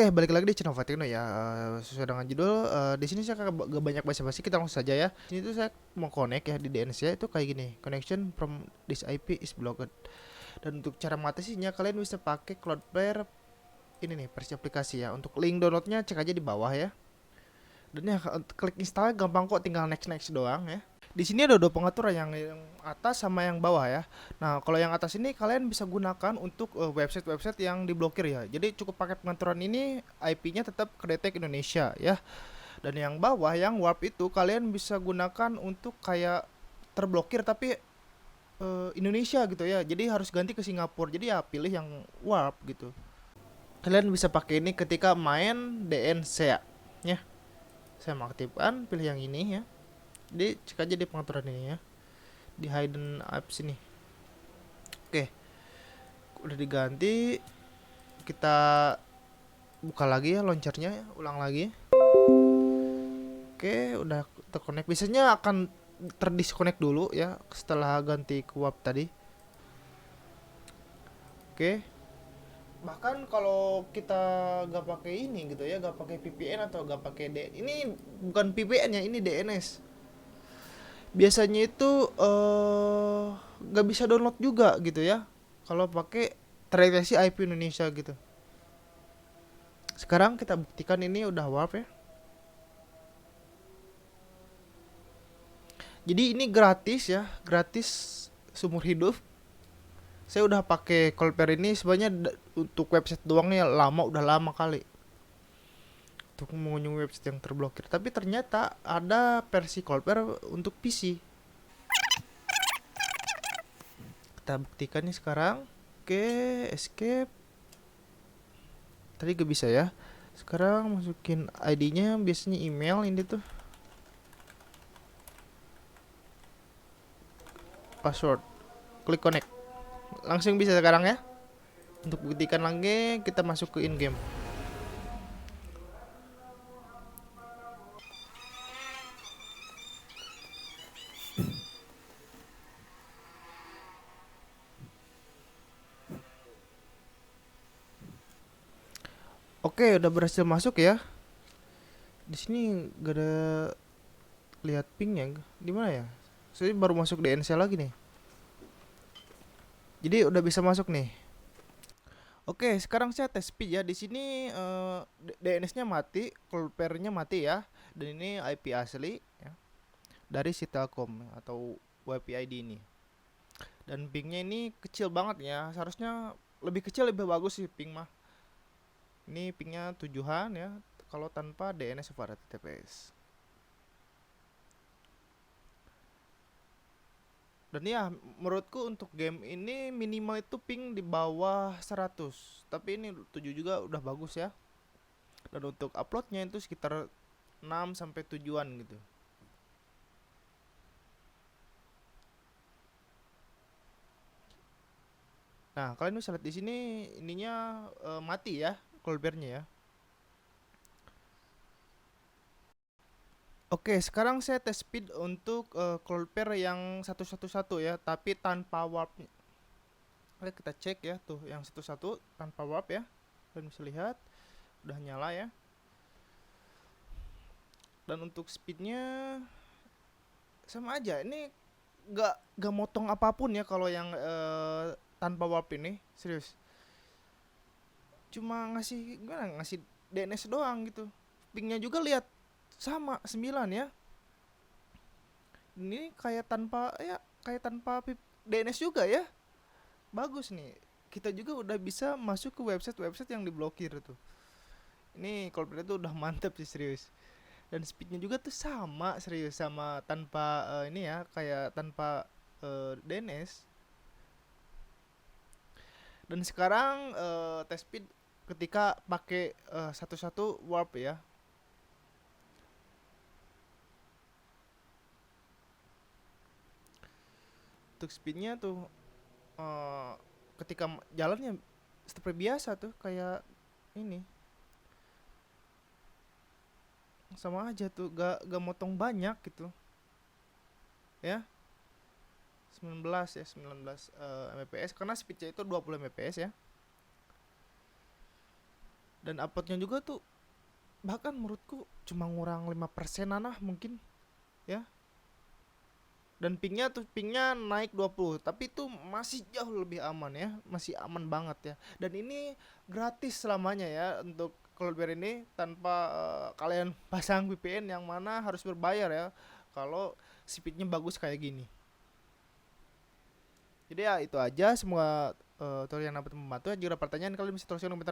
Oke, balik lagi di channel Fatino ya. Sesuai dengan judul, di sini saya gak banyak basa-basi, kita langsung saja ya. Ini tuh saya mau connect ya di DNS ya, itu kayak gini. Connection from this IP is blocked. Dan untuk cara mengatasinya, kalian bisa pakai Cloudflare ini nih, versi aplikasi ya. Untuk link downloadnya cek aja di bawah ya. Dan ya klik install gampang kok, tinggal next next doang ya. Di sini ada dua pengaturan, yang atas sama yang bawah ya. Nah, kalau yang atas ini kalian bisa gunakan untuk website-website yang diblokir ya. Jadi cukup pakai pengaturan ini, IP-nya tetap kedetek Indonesia ya. Dan yang bawah yang warp itu kalian bisa gunakan untuk kayak terblokir tapi Indonesia gitu ya. Jadi harus ganti ke Singapura. Jadi ya pilih yang warp gitu. Kalian bisa pakai ini ketika main DNC ya. Saya mau aktifkan, pilih yang ini ya. Jadi cek aja di pengaturan ini ya, di hidden apps ini. Oke, udah diganti. Kita buka lagi ya launchernya ya, ulang lagi. Oke, udah terconnect. Biasanya akan terdisconnect dulu ya setelah ganti ke WAP tadi. Oke. Bahkan kalau kita gak pakai ini gitu ya, gak pakai VPN atau gak pakai ini bukan VPN ya, ini DNS. Biasanya itu gak bisa download juga gitu ya kalau pakai terdeteksi IP Indonesia gitu. Sekarang kita buktikan ini udah warp ya. Jadi ini gratis ya, gratis seumur hidup. Saya udah pakai Cloudflare ini sebenarnya untuk website doangnya lama, udah lama kali untuk mengunjungi website yang terblokir. Tapi ternyata ada versi Cloudflare untuk PC. Kita buktikan nih sekarang. Oke, escape. Tadi gak bisa ya. Sekarang masukin ID-nya, biasanya email ini tuh. Password. Klik connect. Langsung bisa sekarang ya. Untuk buktikan lagi, kita masuk ke in game. Oke, udah berhasil masuk ya. Di sini gak ada lihat pingnya. Di mana ya? Saya baru masuk DNC lagi nih. Jadi udah bisa masuk nih. Oke, sekarang saya tes speed ya. Di sini DNS-nya mati, Cloudflare-nya mati ya. Dan ini IP asli ya, dari si Telkom atau WiFi ID ini. Dan pingnya ini kecil banget ya. Seharusnya lebih kecil lebih bagus sih ping mah. Ini pingnya 7-an ya kalau tanpa DNS over HTTPS. Dan ya menurutku untuk game ini minimal itu ping di bawah 100. Tapi ini 7 juga udah bagus ya. Dan untuk uploadnya itu sekitar 6 sampai 7-an gitu. Nah, kalian bisa lihat di sini ininya mati ya, Cloudflare-nya ya. Oke, sekarang saya tes speed untuk Cloudflare yang 111 ya, tapi tanpa warp. Oke, kita cek ya tuh yang 11 tanpa warp ya. Kalian bisa lihat udah nyala ya. Dan untuk speednya sama aja. Ini gak motong apapun ya kalau yang tanpa warp ini, serius. Cuma ngasih DNS doang gitu. Pingnya juga lihat sama 9 ya. Ini kayak tanpa DNS juga ya. Bagus nih. Kita juga udah bisa masuk ke website-website yang diblokir tuh. Ini kalau itu udah mantep sih, serius. Dan speednya juga tuh sama, serius, sama tanpa ini ya, kayak tanpa DNS. Dan sekarang test speed ketika pakai 11 warp ya. Untuk speednya tuh ketika jalannya seperti biasa tuh, kayak ini sama aja tuh, gak motong banyak gitu ya. 19 ya, 19 Mbps karena speednya itu 20 Mbps ya. Dan uploadnya juga tuh bahkan menurutku cuma ngurang 5% lah mungkin ya. Dan pingnya naik 20, tapi itu masih jauh lebih aman ya, masih aman banget ya. Dan ini gratis selamanya ya untuk Cloudflare ini, tanpa kalian pasang VPN yang mana harus berbayar ya kalau speednya bagus kayak gini. Jadi ya itu aja, semoga tutorial yang dapat membantu. Jika ada pertanyaan kalian bisa tuliskan komentar